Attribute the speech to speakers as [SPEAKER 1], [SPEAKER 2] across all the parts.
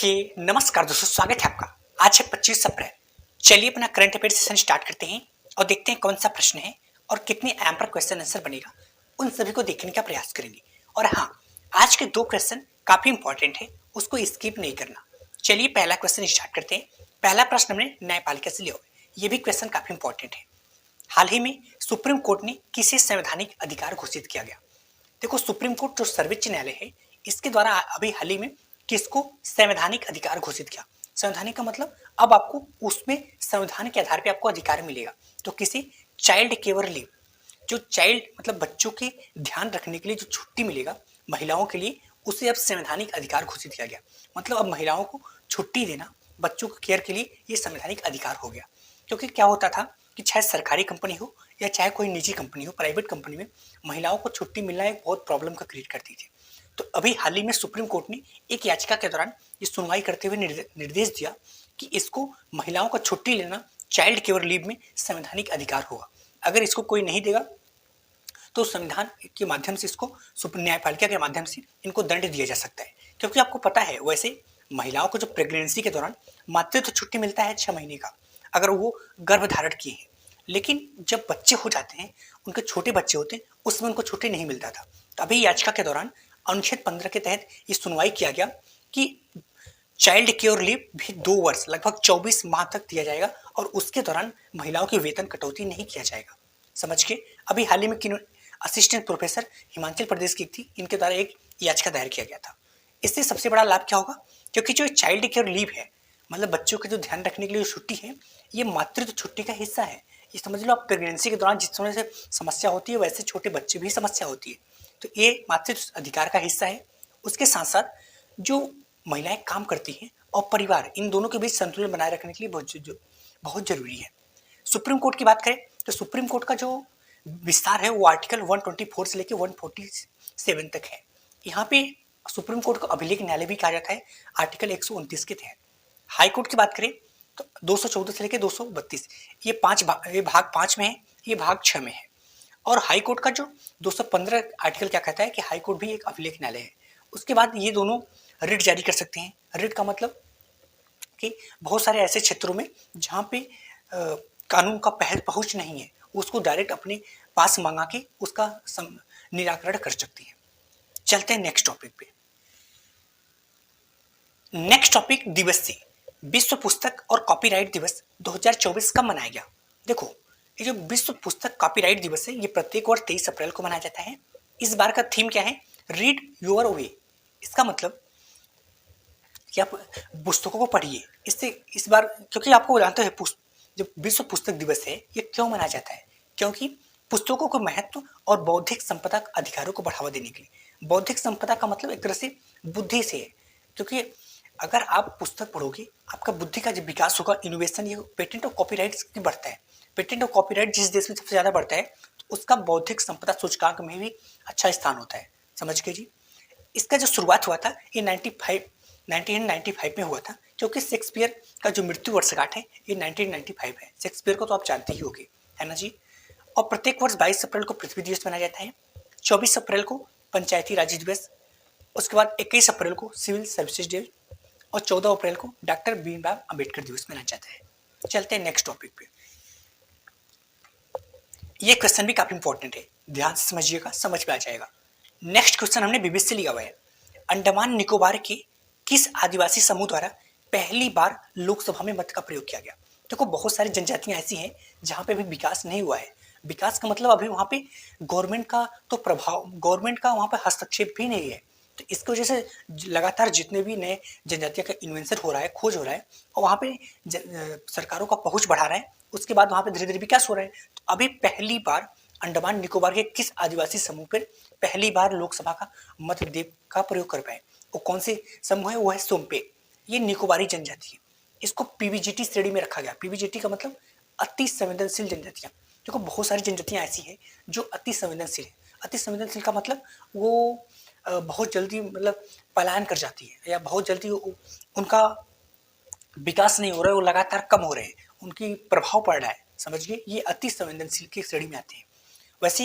[SPEAKER 1] Okay नमस्कार दोस्तों, स्वागत है आपका। आज है 25 अप्रैल। चलिए अपना करंट अफेयर सेशन स्टार्ट करते हैं और देखते हैं कौन सा प्रश्न है और कितने एम पर क्वेश्चन आंसर बनेगा। उन सभी को देखने का प्रयास करेंगे। और हाँ, आज के 2 क्वेश्चन काफी इंपॉर्टेंट है, उसको स्किप नहीं करना। चलिए पहला क्वेश्चन स्टार्ट करते हैं। पहला प्रश्न हमने न्यायपालिका से लिया हुआ है। ये भी क्वेश्चन काफी इंपॉर्टेंट है। हाल ही में सुप्रीम कोर्ट ने किसे संवैधानिक अधिकार घोषित किया गया? देखो, सुप्रीम कोर्ट जो सर्वोच्च न्यायालय है, इसके द्वारा अभी हाल ही में किसको संवैधानिक अधिकार घोषित किया। संवैधानिक का मतलब अब आपको उसमें संविधान के आधार पे आपको अधिकार मिलेगा। तो किसी चाइल्ड केयर लीव, जो चाइल्ड मतलब बच्चों के ध्यान रखने के लिए जो छुट्टी मिलेगा महिलाओं के लिए, उसे अब संवैधानिक अधिकार घोषित किया गया। मतलब अब महिलाओं को छुट्टी देना बच्चों के केयर के लिए ये संवैधानिक अधिकार हो गया। क्योंकि क्या होता था कि चाहे सरकारी कंपनी हो या चाहे कोई निजी कंपनी हो, प्राइवेट कंपनी में महिलाओं को छुट्टी मिलना एक बहुत प्रॉब्लम का क्रिएट करती थी। तो अभी हाल ही में सुप्रीम कोर्ट ने एक याचिका के दौरान ये सुनवाई करते हुए निर्देश दिया कि इसको महिलाओं का छुट्टी लेना चाइल्ड केयर लीव में संवैधानिक अधिकार होगा। अगर इसको कोई नहीं देगा तो संविधान के माध्यम से इसको न्यायपालिका के माध्यम से इनको दंड दिया जा सकता है। क्योंकि आपको पता है, वैसे महिलाओं को जो प्रेगनेंसी के दौरान मातृत्व छुट्टी मिलता है 6 महीने का, अगर वो गर्भ धारण किए हैं। लेकिन जब बच्चे हो जाते हैं, उनके छोटे बच्चे होते हैं, उसमें उनको छुट्टी नहीं मिलता था। तो अभी याचिका के दौरान अनुच्छेद 15 के तहत ये सुनवाई किया गया कि चाइल्ड केयर लीव भी 2 वर्ष लगभग 24 माह तक दिया जाएगा और उसके दौरान महिलाओं की वेतन कटौती नहीं किया जाएगा। समझ के अभी हाल ही में असिस्टेंट प्रोफेसर हिमाचल प्रदेश की थी, इनके द्वारा एक याचिका दायर किया गया था। इससे सबसे बड़ा लाभ क्या होगा? क्योंकि जो चाइल्ड केयर लीव है, मतलब बच्चों के जो ध्यान रखने के लिए जो छुट्टी है, ये मातृत्व छुट्टी का हिस्सा है। ये समझ लो, आप प्रेगनेंसी के दौरान जिस तरह से समस्या होती है, वैसे छोटे बच्चे भी समस्या होती है। तो ये मातृत्व अधिकार का हिस्सा है। उसके साथ साथ जो महिलाएं काम करती हैं और परिवार, इन दोनों के बीच संतुलन बनाए रखने के लिए बहुत जरूरी है। सुप्रीम कोर्ट की बात करें तो सुप्रीम कोर्ट का जो विस्तार है वो आर्टिकल 124 से लेकर 147 तक है। यहाँ पे सुप्रीम कोर्ट को अभिलेख न्यायालय भी कहा जाता है आर्टिकल 129 के तहत। हाई कोर्ट की बात करें तो 214 से लेकर 232, ये भाग 5 में है, ये भाग 6 में है। और हाई कोर्ट का जो 215 आर्टिकल क्या कहता है कि हाई कोर्ट भी एक अभिलेख न्यायालय है। उसके बाद ये दोनों रिट जारी कर सकते हैं। रिट का मतलब कि बहुत सारे ऐसे क्षेत्रों में जहाँ पे कानून का पहुंच नहीं है, उसको डायरेक्ट अपने पास मंगा के उसका निराकरण कर सकती है। चलते हैं नेक्स्ट टॉपिक पे। नेक्स्ट टॉपिक दिवस से। विश्व पुस्तक और कॉपीराइट दिवस 2024 कब मनाया गया? देखो, ये जो विश्व पुस्तक कॉपीराइट दिवस है, ये प्रत्येक वर्ष 23 अप्रैल को मनाया जाता है। इस बार का थीम क्या है? Read your way. इसका मतलब कि आप पुस्तकों को पढ़िए। इससे इस बार, क्योंकि आपको जानते हैं जो विश्व पुस्तक दिवस है ये क्यों मनाया जाता है? क्योंकि पुस्तकों को महत्व और बौद्धिक संपदा अधिकारों को बढ़ावा देने के लिए। बौद्धिक संपदा का मतलब एक तरह से बुद्धि से है। क्योंकि अगर आप पुस्तक पढ़ोगे, आपका बुद्धि का जो विकास होगा, इनोवेशन, ये पेटेंट और कॉपीराइट बढ़ता है। पेटेंट और कॉपीराइट जिस देश में सबसे ज्यादा बढ़ता है, तो उसका बौद्धिक संपदा सूचकांक में भी अच्छा स्थान होता है। समझ गए जी? इसका जो शुरुआत हुआ था ये 1995 में हुआ था। क्योंकि शेक्सपियर का जो मृत्यु वर्षगांठ है ये 1995 है। शेक्सपियर को तो आप जानते ही होंगे, है ना जी? और प्रत्येक वर्ष 22 अप्रैल को पृथ्वी दिवस मनाया जाता है। 24 अप्रैल को पंचायती राज दिवस, उसके बाद 21 अप्रैल को सिविल सर्विसेज डे और 14 अप्रैल को डॉक्टर भीमराव अंबेडकर दिवस मनाया जाता है। चलते हैं नेक्स्ट टॉपिक पे। ये क्वेश्चन भी काफी इंपॉर्टेंट है, ध्यान से समझिएगा, समझ में आ जाएगा। नेक्स्ट क्वेश्चन हमने बीबीसी से लिया हुआ है। अंडमान निकोबार के किस आदिवासी समूह द्वारा पहली बार लोकसभा में मत का प्रयोग किया गया? देखो, बहुत सारी जनजातियां ऐसी हैं जहां पे अभी विकास नहीं हुआ है। विकास का मतलब अभी वहां पे गवर्नमेंट का तो प्रभाव, गवर्नमेंट का वहां पे हस्तक्षेप भी नहीं है। तो इसकी वजह से लगातार जितने भी नए जनजातियों का इन्वेंशन हो रहा है, खोज हो रहा है, और वहां पे सरकारों का पहुंच बढ़ा रहा है, उसके बाद वहां पे धीरे धीरे विकास हो रहा है। तो अभी पहली बार अंडमान निकोबार के किस आदिवासी समूह पर पहली बार लोकसभा का मत देव का प्रयोग कर पाए? वो कौन से समूह है? वो है सोम्पे। ये निकोबारी जनजाति है। इसको पीवीजीटी श्रेणी में रखा गया। पीवीजीटी का मतलब अति संवेदनशील जनजातियां। देखो, बहुत सारी जनजातियां ऐसी है जो अति संवेदनशील है। अति संवेदनशील का मतलब वो बहुत जल्दी मतलब पलायन कर जाती है, या बहुत जल्दी उनका विकास नहीं हो रहा है, वो लगातार कम हो रहे हैं, उनकी प्रभाव पड़ रहा है। समझिए, ये अति संवेदनशील की श्रेणी में आते हैं। वैसे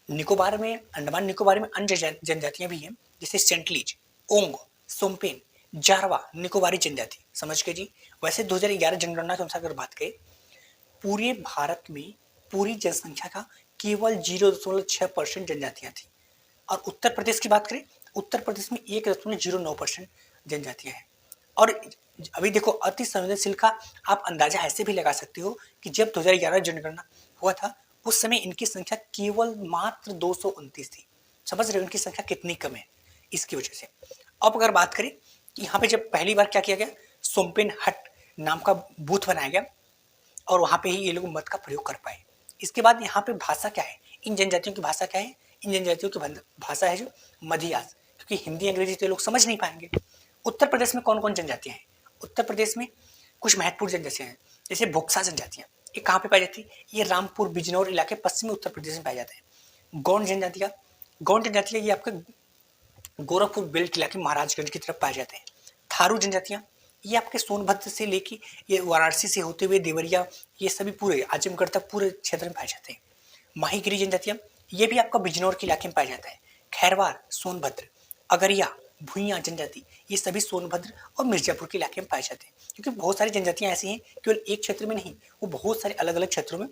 [SPEAKER 1] अंडमान निकोबार में अन्य जनजातियां भी हैं, जैसे सेंटलीज, ओंग, सोम्पेन, जारवा निकोबारी जनजाति, समझ गए जी। वैसे 2011 जनगणना के अनुसार अगर बात करें, पूरे भारत में पूरी जनसंख्या का केवल 0.6% जनजातियां थी। और उत्तर प्रदेश की बात करें, उत्तर प्रदेश में 1.09% जनजातियां हैं। और अभी देखो, अति संवेदनशील का आप अंदाजा ऐसे भी लगा सकते हो कि जब 2011 जनगणना हुआ था उस समय इनकी संख्या केवल मात्र 229 थी। समझ रहे हो इनकी संख्या कितनी कम है इसकी वजह से। अब अगर बात करें कि यहाँ पे जब पहली बार क्या किया गया, सोमपेन हट नाम का बूथ बनाया गया और वहाँ पे ही ये लोग मत का प्रयोग कर पाए। इसके बाद यहाँ पे भाषा क्या है, इन जनजातियों की भाषा क्या है, इन जनजातियों की भाषा है जो मधियास, क्योंकि हिंदी अंग्रेजी तो लोग समझ नहीं पाएंगे। उत्तर प्रदेश में कौन कौन जनजातियां हैं, उत्तर प्रदेश में कुछ महत्वपूर्ण जनजातियां हैं, जैसे भोक्सा जनजातियां, ये कहाँ पे पाई जाती है, ये रामपुर बिजनौर इलाके पश्चिमी उत्तर प्रदेश में पाए जाते हैं। गौंड जनजातियां, गौंड जनजातियां ये आपके गोरखपुर बेल्ट इलाके महाराजगंज की तरफ पाए जाते हैं। थारू जनजातियां, ये आपके सोनभद्र से लेके ये वाराणसी से होते हुए देवरिया, ये सभी पूरे आजमगढ़ तक पूरे क्षेत्र में पाए जाते हैं। माहीगिरी जनजातियां, ये भी आपका बिजनौर के इलाके में पाया जाता है। खैरवार, सोनभद्र, अगरिया, भुइयां जनजाति, ये सभी सोनभद्र और मिर्जापुर के इलाके में पाए जाते हैं। क्योंकि बहुत सारी जनजातियां ऐसी हैं केवल एक क्षेत्र में नहीं, वो बहुत सारे अलग अलग क्षेत्रों में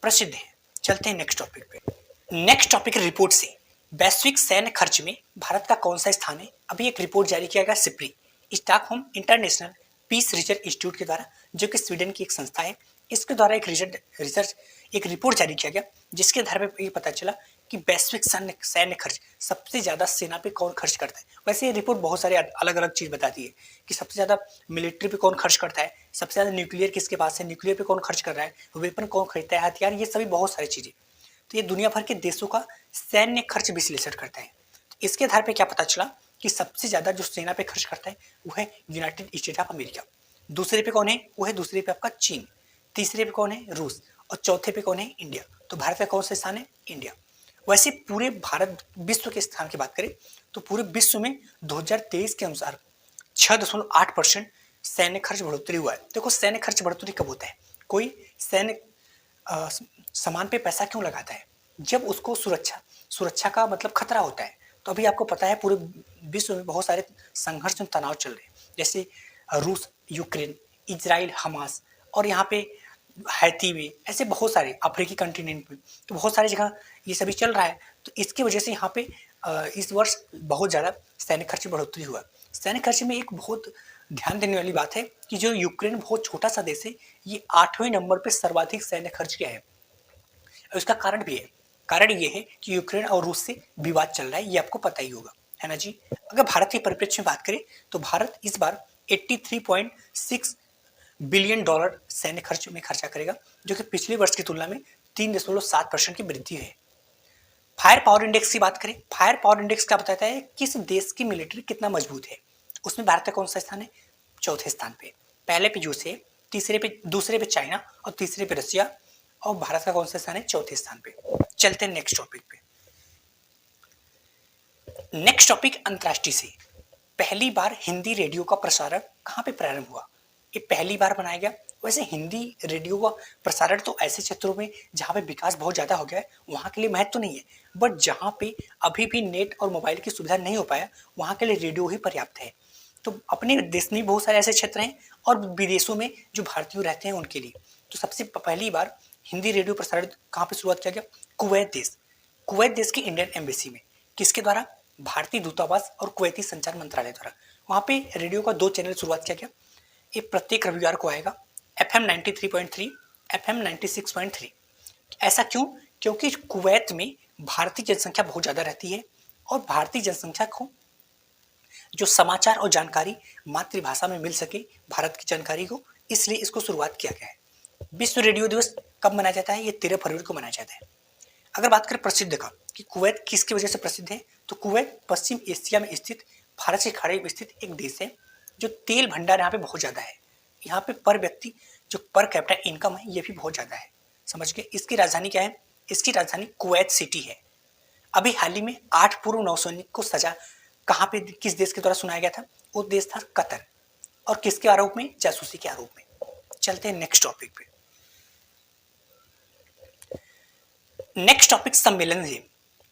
[SPEAKER 1] प्रसिद्ध है। चलते हैं नेक्स्ट टॉपिक पे। नेक्स्ट टॉपिक रिपोर्ट से, वैश्विक सैन्य खर्च में भारत का कौन सा स्थान है। अभी एक रिपोर्ट जारी किया गया SIPRI, Stockholm International Peace Research Institute के द्वारा, जो कि स्वीडन की एक संस्था है, इसके द्वारा एक रिपोर्ट जारी किया गया जिसके आधार पर ये पता चला कि वैश्विक सैन्य खर्च सबसे ज्यादा सेना पे कौन खर्च करता है। वैसे ये रिपोर्ट बहुत सारे अलग अलग चीज बताती है कि सबसे ज्यादा मिलिट्री पे कौन खर्च करता है, सबसे ज्यादा न्यूक्लियर किसके पास है, न्यूक्लियर पे कौन खर्च कर रहा है, वेपन कौन खरीदता है, हथियार, ये सभी बहुत सारी चीजें। तो ये दुनिया भर के देशों का सैन्य खर्च विश्लेषण करता है। तो इसके आधार पर क्या पता चला कि सबसे ज्यादा जो सेना पे खर्च करता है वो है यूनाइटेड स्टेट ऑफ अमेरिका। दूसरे पे कौन है, वो है दूसरे पे आपका चीन। तीसरे पे कौन है, रूस। और चौथे पे कौन है, इंडिया। तो भारत का कौन सा स्थान है, इंडिया। वैसे पूरे भारत विश्व के स्थान की बात करें तो पूरे विश्व में 2023 के अनुसार 6.8% सैन्य खर्च बढ़ोतरी हुआ है। देखो सैन्य खर्च बढ़ोतरी कब होता है, कोई सैन्य सामान पे पैसा क्यों लगाता है, जब उसको सुरक्षा का मतलब खतरा होता है। तो अभी आपको पता है पूरे विश्व में बहुत सारे संघर्ष और तनाव चल रहे हैं, जैसे रूस यूक्रेन, इजराइल हमास, और यहाँ पे हैती में, ऐसे बहुत सारे अफ्रीकी कंटिनेंट में, तो बहुत सारी जगह ये सभी चल रहा है। तो इसकी वजह से यहाँ पे इस वर्ष बहुत ज़्यादा सैन्य खर्च में बढ़ोतरी हुआ। सैन्य खर्च में एक बहुत ध्यान देने वाली बात है कि जो यूक्रेन बहुत छोटा सा देश है, ये 8वें नंबर पे सर्वाधिक सैन्य खर्च किया है। और इसका कारण भी है, कारण ये है कि यूक्रेन और रूस से विवाद चल रहा है, ये आपको पता ही होगा, है ना जी। अगर भारत के परिप्रेक्ष्य में बात करें तो भारत इस बार 83.6 बिलियन डॉलर सैन्य खर्च में खर्चा करेगा, जो कि पिछले वर्ष की तुलना में 3.7% की वृद्धि है। फायर पावर इंडेक्स की बात करें, फायर पावर इंडेक्स क्या बताता है किस देश की मिलिट्री कितना मजबूत है। उसमें भारत का कौन सा स्थान है, चौथे स्थान पे। पहले पे यूएस है, दूसरे पे चाइना और तीसरे पे रसिया, और भारत का कौन सा स्थान है, चौथे स्थान पे। चलते हैं नेक्स्ट टॉपिक पे। नेक्स्ट टॉपिक अंतर्राष्ट्रीय से, पहली बार हिंदी रेडियो का प्रसारण कहाँ पे प्रारंभ हुआ, ये पहली बार बनाया गया। वैसे हिंदी रेडियो का प्रसारण तो ऐसे क्षेत्रों में जहाँ पे विकास बहुत ज़्यादा हो गया है वहाँ के लिए महत्व तो नहीं है, बट जहाँ पे अभी भी नेट और मोबाइल की सुविधा नहीं हो पाया वहाँ के लिए रेडियो ही पर्याप्त है। तो अपने देश में बहुत सारे ऐसे क्षेत्र हैं और विदेशों में जो भारतीय रहते हैं उनके लिए। तो सबसे पहली बार हिंदी रेडियो प्रसारण कहाँ पे शुरुआत किया गया, कुवैत देश की इंडियन एम्बेसी में। किसके द्वारा, भारतीय दूतावास और कुवैती संचार मंत्रालय द्वारा। वहाँ पे रेडियो का 2 चैनल शुरुआत किया गया। ये प्रत्येक रविवार को आएगा, FM 93.3, FM 96.3। ऐसा क्यों, क्योंकि कुवैत में भारतीय जनसंख्या बहुत ज़्यादा रहती है और भारतीय जनसंख्या को जो समाचार और जानकारी मातृभाषा में मिल सके भारत की जानकारी को, इसलिए इसको शुरुआत किया गया है। विश्व रेडियो दिवस कब मनाया जाता है, ये 13 फरवरी को मनाया जाता है। अगर बात करें प्रसिद्ध का कि कुवैत किसकी वजह से प्रसिद्ध है, तो कुवैत पश्चिम एशिया में स्थित भारत के खाड़ी में स्थित एक देश है जो तेल भंडार यहाँ पे बहुत ज़्यादा है। यहाँ पे पर व्यक्ति जो पर कैपिटा इनकम है ये भी बहुत ज़्यादा है, समझ गए। इसकी राजधानी क्या है, इसकी राजधानी कुवैत सिटी है। अभी हाल ही में 8 पूर्व नौसैनिक को सजा कहाँ पे किस देश के द्वारा सुनाया गया था, वो देश था कतर, और किसके आरोप में, जासूसी के आरोप में। चलते हैं नेक्स्ट टॉपिक पे। नेक्स्ट टॉपिक सम्मेलन है,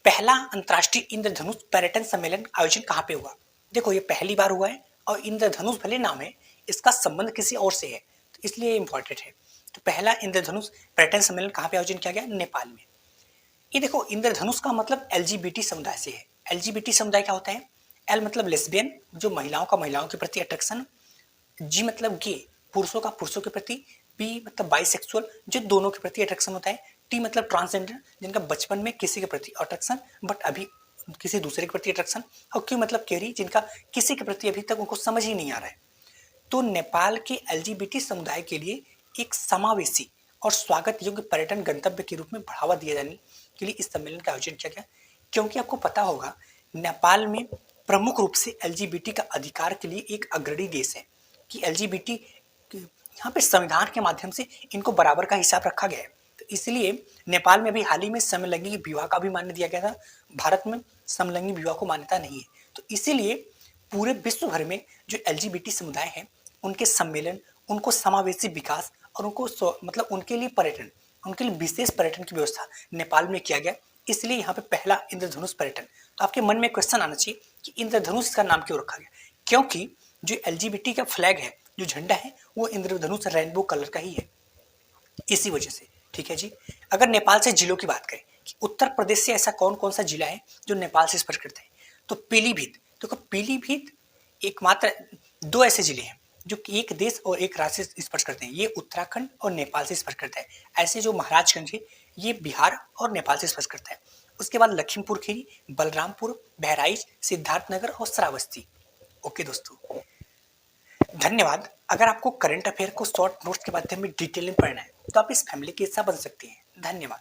[SPEAKER 1] पहला अंतर्राष्ट्रीय इंद्रधनुष पर्यटन सम्मेलन आयोजन कहाँ पे हुआ, देखो ये पहली बार हुआ है और इंद्रधनुष भले नाम है, इसका संबंध किसी और से है, तो इसलिए इम्पोर्टेंट है। तो पहला इंद्रधनुष पर्यटन सम्मेलन कहाँ पे आयोजन किया गया? नेपाल में। ये देखो इंद्रधनुष का मतलब एलजीबीटी समुदाय से है। एलजीबीटी समुदाय क्या होता है? एल मतलब लेस्बियन, जो महिलाओं का महिलाओं के प्रति अट्रैक्शन, जी मतलब गे, पुरुषों का पुरुषों के प्रति, बी मतलब बाइसेक्सुअल, जो दोनों के प्रति अट्रैक्शन होता है, टी मतलब ट्रांसजेंडर, जिनका बचपन में किसी के प्रति अट्रैक्शन बट अभी किसी दूसरे के प्रति अट्रैक्शन, और क्यू मतलब केरी, जिनका किसी के प्रति अभी तक उनको समझ ही नहीं आ रहा है। तो नेपाल के एलजीबीटी समुदाय के लिए एक समावेशी और स्वागत योग्य पर्यटन गंतव्य के रूप में बढ़ावा दिए जाने के लिए इस सम्मेलन का आयोजन किया गया। क्योंकि आपको पता होगा नेपाल में प्रमुख रूप से एलजीबीटी का अधिकार के लिए एक अग्रणी देश है कि एलजीबीटी यहाँ पे संविधान के माध्यम से इनको बराबर का हिसाब रखा गया है। तो इसलिए नेपाल में भी हाल ही में समलैंगिक विवाह का भी मान्य दिया गया था। भारत में समलैंगिक विवाह को मान्यता नहीं है। तो इसीलिए पूरे विश्व भर में जो एलजीबीटी समुदाय है उनके सम्मेलन, उनको समावेशी विकास और उनको मतलब उनके लिए पर्यटन, उनके लिए विशेष पर्यटन की व्यवस्था नेपाल में किया गया। इसलिए यहाँ पे पहला इंद्रधनुष पर्यटन। तो आपके मन में क्वेश्चन आना चाहिए कि इंद्रधनुष का नाम क्यों रखा गया? क्योंकि जो एलजीबीटी का फ्लैग है, जो झंडा है, वो इंद्रधनुष रेनबो कलर का ही है, इसी वजह से। ठीक है जी। अगर नेपाल से जिलों की बात करें कि उत्तर प्रदेश से ऐसा कौन कौन सा जिला है जो नेपाल से स्पर्श करता है, तो पीलीभीत। देखो पीलीभीत एकमात्र दो ऐसे जिले हैं जो कि एक देश और एक राज्य से स्पर्श करते हैं। ये उत्तराखंड और नेपाल से स्पर्श करता है। ऐसे जो महाराजगंज है ये बिहार और नेपाल से स्पर्श करता है। उसके बाद लखीमपुर खीरी, बलरामपुर, बहराइच, सिद्धार्थनगर और श्रावस्ती। ओके दोस्तों, धन्यवाद। अगर आपको करंट अफेयर को शॉर्ट नोट्स के माध्यम में डिटेल में पढ़ना है तो आप इस फैमिली के हिस्सा बन सकते हैं। धन्यवाद।